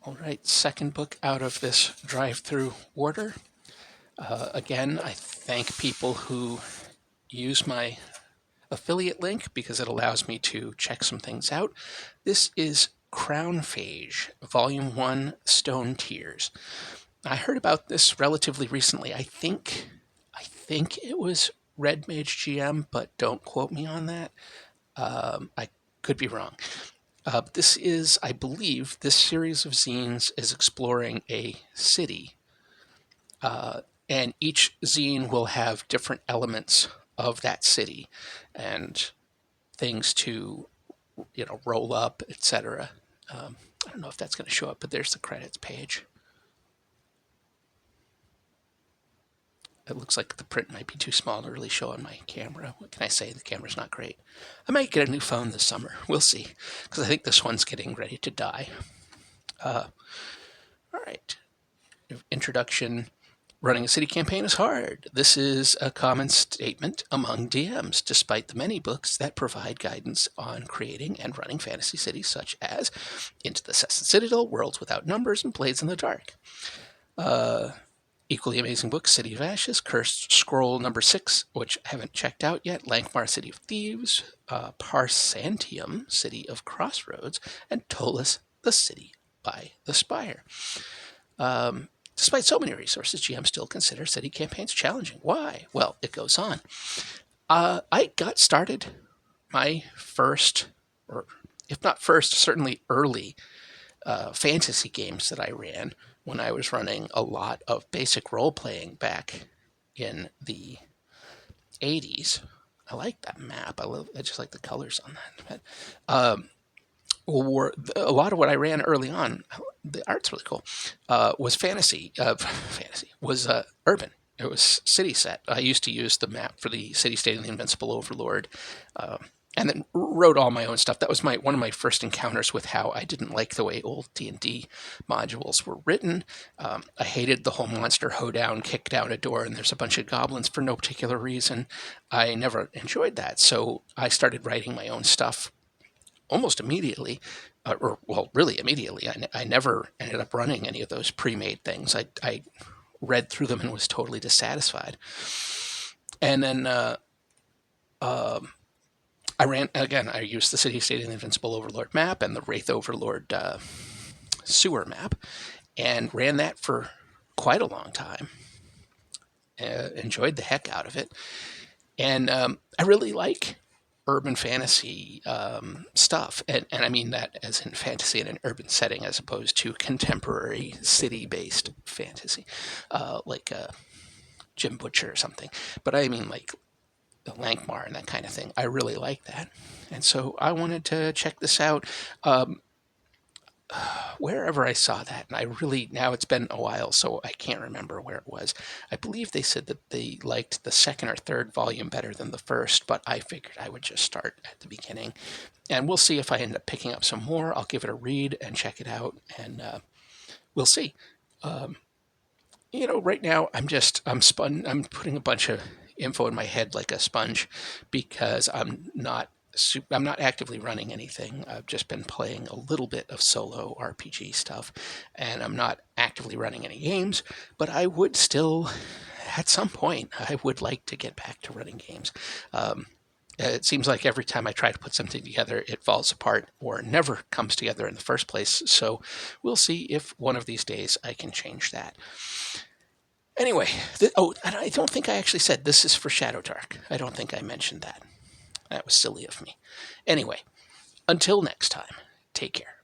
All right, second book out of this drive-through order. Again, I thank people who use my affiliate link because it allows me to check some things out. This is Crownphage, Volume 1, Stone Tears. I heard about this relatively recently. I think it was Red Mage GM, but don't quote me on that. I could be wrong. This is, I believe, this series of zines is exploring a city. And each zine will have different elements of that city and things to, roll up, etc. I don't know if that's going to show up, but there's the credits page. It looks like the print might be too small to really show on my camera. What can I say? The camera's not great. I might get a new phone this summer. We'll see, because I think this one's getting ready to die. All right. Introduction. Running a city campaign is hard. This is a common statement among DMs, despite the many books that provide guidance on creating and running fantasy cities such as Into the Citadel, Worlds Without Numbers, and Blades in the Dark. Equally amazing books, City of Ashes, Cursed Scroll number 6, which I haven't checked out yet, Lankmar, City of Thieves, Parsantium, City of Crossroads, and Tolis, the City by the Spire. Despite so many resources, GM still consider city campaigns challenging. Why? Well, it goes on. I got started my first, or if not first, certainly early fantasy games that I ran when I was running a lot of basic role-playing back in the 80s. I like that map. I just like the colors on that. Or a lot of what I ran early on, the art's really cool, was fantasy. Was urban. It was city set. I used to use the map for the city-state and the Invincible Overlord, and then wrote all my own stuff. That was one of my first encounters with how I didn't like the way old D&D modules were written. I hated the whole monster hoedown, kick down a door, and there's a bunch of goblins for no particular reason. I never enjoyed that, so I started writing my own stuff almost immediately, really immediately. I never ended up running any of those pre-made things. I read through them and was totally dissatisfied. And then I ran, again, I used the City, State, and the Invincible Overlord map and the Wraith Overlord sewer map, and ran that for quite a long time. Enjoyed the heck out of it. And I really like urban fantasy stuff, and I mean that as in fantasy in an urban setting as opposed to contemporary city-based fantasy, like Jim Butcher or something. But I mean like the Lankmar and that kind of thing. I really like that, and so I wanted to check this out. Wherever I saw that, and now it's been a while, so I can't remember where it was. I believe they said that they liked the second or third volume better than the first, but I figured I would just start at the beginning. And we'll see if I end up picking up some more. I'll give it a read and check it out, and we'll see. Right now I'm putting a bunch of info in my head like a sponge because I'm not actively running anything. I've just been playing a little bit of solo RPG stuff, and I'm not actively running any games, but I would still, at some point, I would like to get back to running games. It seems like every time I try to put something together, it falls apart or never comes together in the first place, so we'll see if one of these days I can change that. Anyway, and I don't think I actually said this is for ShadowDark. I don't think I mentioned that. That was silly of me. Anyway, until next time, take care.